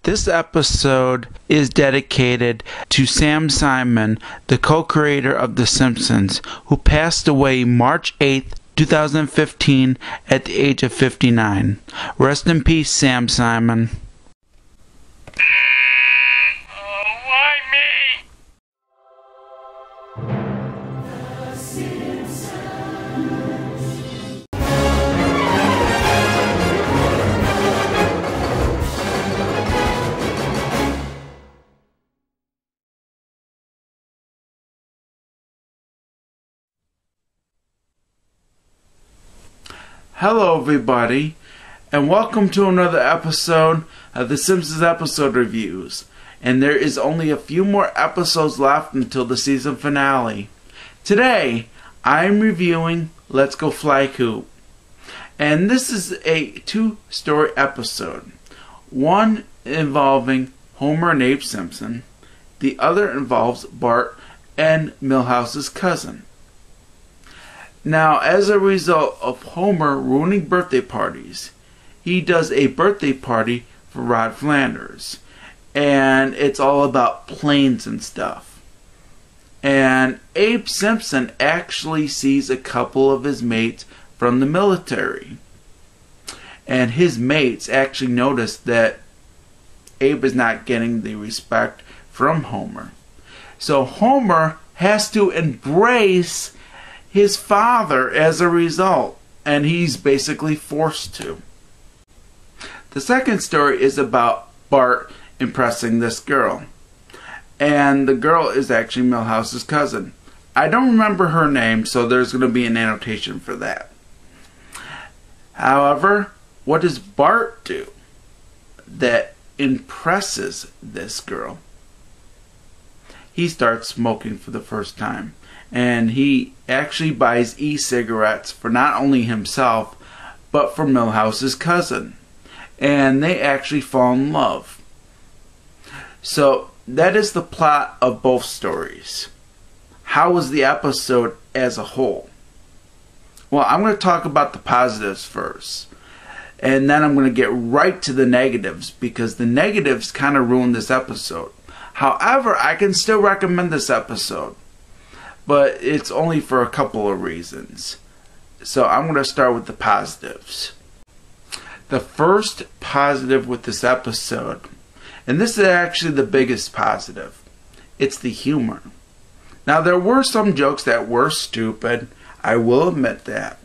This episode is dedicated to Sam Simon, the co-creator of The Simpsons, who passed away March 8th, 2015 at the age of 59. Rest in peace, Sam Simon. Why me? Hello everybody, and welcome to another episode of the Simpsons Episode Reviews. And there is only a few more episodes left until the season finale. Today, I'm reviewing Let's Go Fly A Coot. And this is a two-story episode. One involving Homer and Abe Simpson. The other involves Bart and Milhouse's cousin. Now, as a result of Homer ruining birthday parties, he does a birthday party for Rod Flanders. And it's all about planes and stuff. And Abe Simpson actually sees a couple of his mates from the military. And his mates actually notice that Abe is not getting the respect from Homer. So Homer has to embrace his father as a result, and he's basically forced to. The second story is about Bart impressing this girl, and the girl is actually Milhouse's cousin. I don't remember her name, so there's going to be an annotation for that. However, what does Bart do that impresses this girl? He starts smoking for the first time. And he actually buys e-cigarettes for not only himself, but for Milhouse's cousin. And they actually fall in love. So that is the plot of both stories. How was the episode as a whole? Well, I'm going to talk about the positives first. And then I'm going to get right to the negatives, because the negatives kind of ruined this episode. However, I can still recommend this episode. But it's only for a couple of reasons. So I'm going to start with the positives. The first positive with this episode, and this is actually the biggest positive, it's the humor. Now, there were some jokes that were stupid, I will admit that.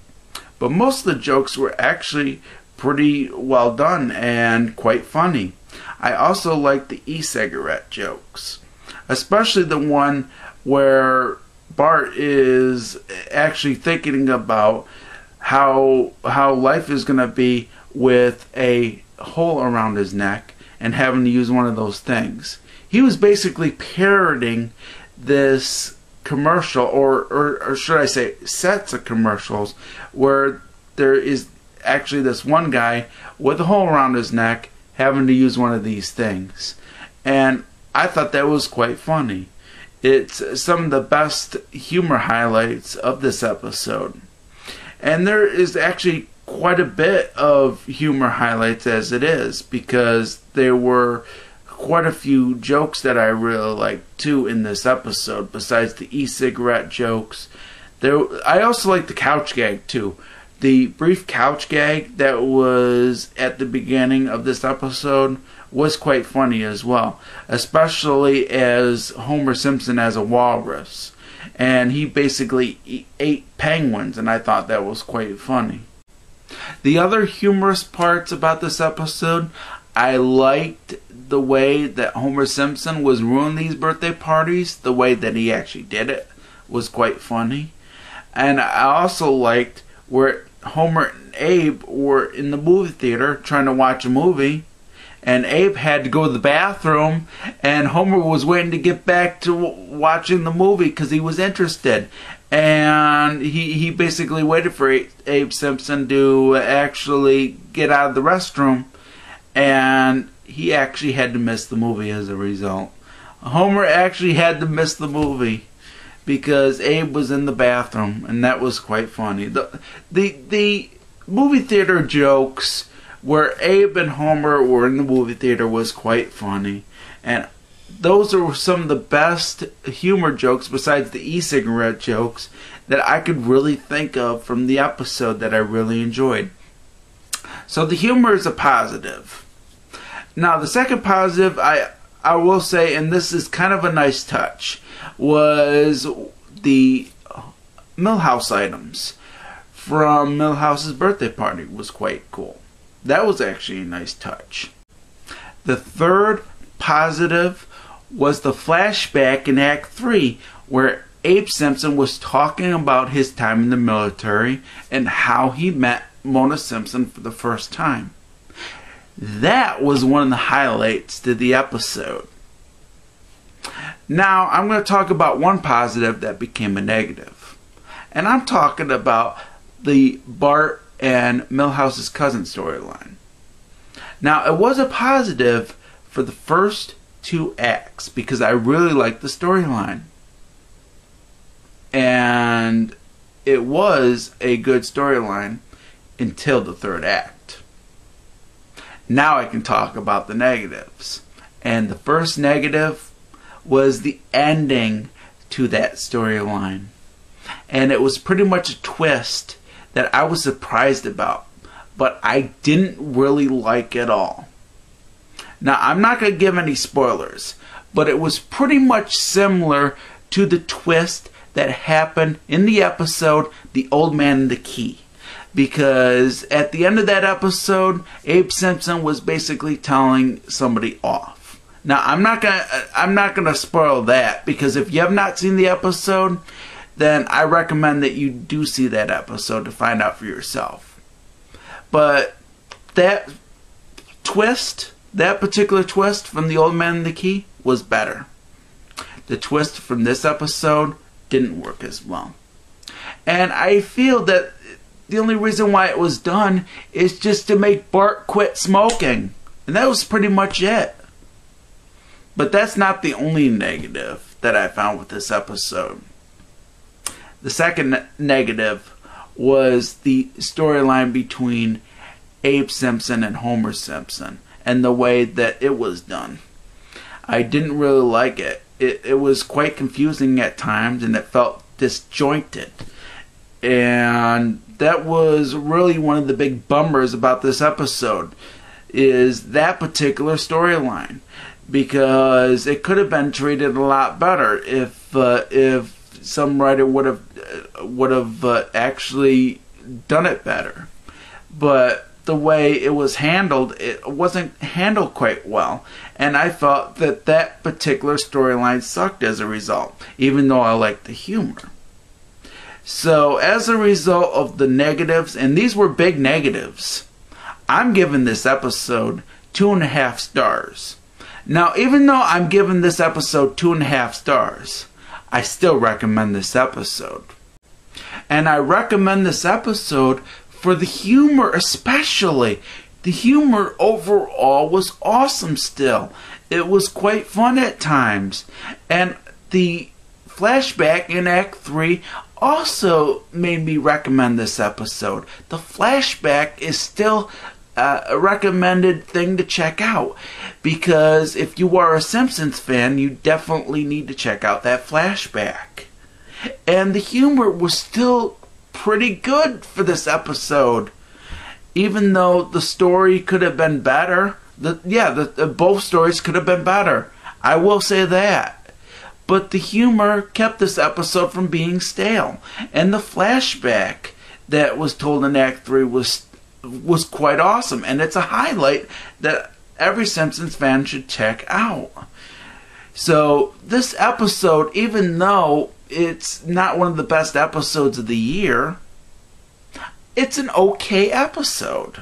But most of the jokes were actually pretty well done and quite funny. I also like the e-cigarette jokes, especially the one where Bart is actually thinking about how life is going to be with a hole around his neck and having to use one of those things. He was basically parroting this commercial, or should I say sets of commercials, where there is actually this one guy with a hole around his neck having to use one of these things. And I thought that was quite funny. It's some of the best humor highlights of this episode. And there is actually quite a bit of humor highlights as it is, because there were quite a few jokes that I really liked too in this episode, besides the e-cigarette jokes. I also like the couch gag too. The brief couch gag that was at the beginning of this episode was quite funny as well, especially as Homer Simpson as a walrus, and he basically ate penguins, and I thought that was quite funny. The other humorous parts about this episode, I liked the way that Homer Simpson was ruining these birthday parties. The way that he actually did it was quite funny. And I also liked where Homer and Abe were in the movie theater trying to watch a movie, and Abe had to go to the bathroom, and Homer was waiting to get back to watching the movie because he was interested. And he basically waited for Abe Simpson to actually get out of the restroom, and he actually had to miss the movie as a result. Homer actually had to miss the movie because Abe was in the bathroom, and that was quite funny. The movie theater jokes where Abe and Homer were in the movie theater was quite funny. And those are some of the best humor jokes, besides the e-cigarette jokes, that I could really think of from the episode that I really enjoyed. So the humor is a positive. Now the second positive, I will say, and this is kind of a nice touch, was the Milhouse items from Milhouse's birthday party was quite cool. That was actually a nice touch. The third positive was the flashback in Act 3 where Abe Simpson was talking about his time in the military and how he met Mona Simpson for the first time. That was one of the highlights to the episode. Now I'm going to talk about one positive that became a negative. And I'm talking about the Bart and Milhouse's cousin storyline. Now it was a positive for the first 2 acts because I really liked the storyline. And it was a good storyline until the 3rd act. Now I can talk about the negatives. And the first negative was the ending to that storyline. And it was pretty much a twist that I was surprised about, but I didn't really like at all. Now, I'm not going to give any spoilers, but it was pretty much similar to the twist that happened in the episode The Old Man and the Key. Because at the end of that episode, Abe Simpson was basically telling somebody off. Now, I'm not gonna spoil that, because if you have not seen the episode, then I recommend that you do see that episode to find out for yourself. But that twist, that particular twist from The Old Man and the Key was better. The twist from this episode didn't work as well. And I feel that the only reason why it was done is just to make Bart quit smoking. And that was pretty much it. But that's not the only negative that I found with this episode. The second negative was the storyline between Abe Simpson and Homer Simpson and the way that it was done. I didn't really like it. It was quite confusing at times, and it felt disjointed. And that was really one of the big bummers about this episode, is that particular storyline. Because it could have been treated a lot better if some writer would have actually done it better. But the way it was handled, it wasn't handled quite well. And I felt that that particular storyline sucked as a result, even though I liked the humor. So as a result of the negatives, and these were big negatives, I'm giving this episode 2.5 stars. Now, even though I'm giving this episode 2.5 stars, I still recommend this episode. And I recommend this episode for the humor especially. The humor overall was awesome still. It was quite fun at times. And the flashback in Act 3 also made me recommend this episode. The flashback is still a recommended thing to check out, because if you are a Simpsons fan, you definitely need to check out that flashback. And the humor was still pretty good for this episode, even though the story could have been better. Both stories could have been better, I will say that. But the humor kept this episode from being stale, and the flashback that was told in Act 3 was quite awesome, and it's a highlight that every Simpsons fan should check out. So this episode, even though it's not one of the best episodes of the year, it's an okay episode.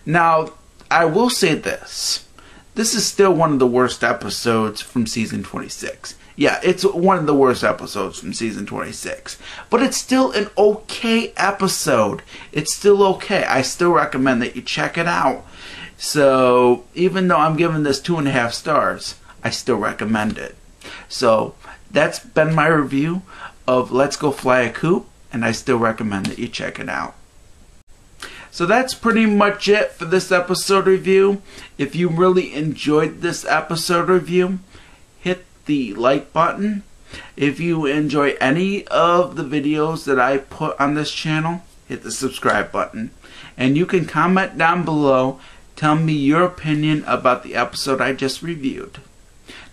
Now, I will say this. This is still one of the worst episodes from season 26. Yeah, it's one of the worst episodes from season 26. But it's still an okay episode. It's still okay. I still recommend that you check it out. So, even though I'm giving this 2.5 stars, I still recommend it. So, that's been my review of Let's Go Fly A Coot, and I still recommend that you check it out. So that's pretty much it for this episode review. If you really enjoyed this episode review, hit the like button. If you enjoy any of the videos that I put on this channel, hit the subscribe button. And you can comment down below, tell me your opinion about the episode I just reviewed.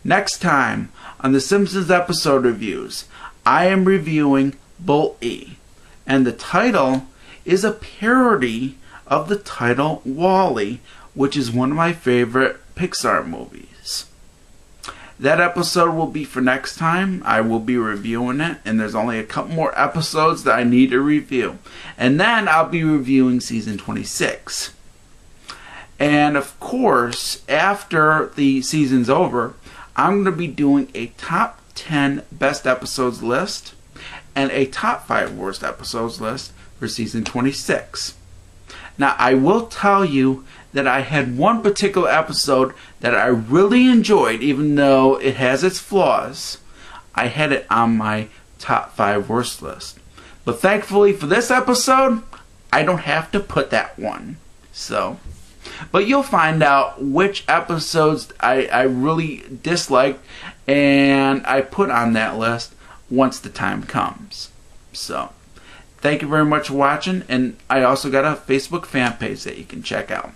Next time on the Simpsons Episode Reviews, I am reviewing Bull E. And the title is a parody of the title Wall-E, which is one of my favorite Pixar movies. That episode will be for next time. I will be reviewing it, and there's only a couple more episodes that I need to review. And then I'll be reviewing season 26. And of course, after the season's over, I'm going to be doing a top 10 best episodes list and a top 5 worst episodes list for season 26. Now, I will tell you that I had one particular episode that I really enjoyed, even though it has its flaws. I had it on my top 5 worst list. But thankfully for this episode, I don't have to put that one. But you'll find out which episodes I really disliked and I put on that list once the time comes. So, thank you very much for watching, and I also got a Facebook fan page that you can check out.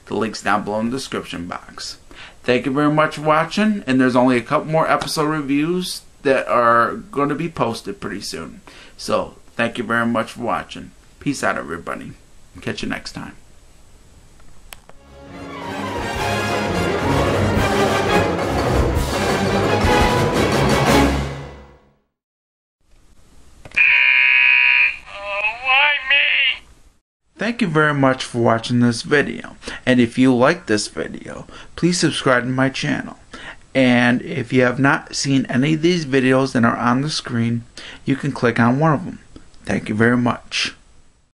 The link's down below in the description box. Thank you very much for watching, and there's only a couple more episode reviews that are going to be posted pretty soon. So, thank you very much for watching. Peace out, everybody. Catch you next time. Thank you very much for watching this video, and if you like this video, please subscribe to my channel. And if you have not seen any of these videos that are on the screen, you can click on one of them. Thank you very much.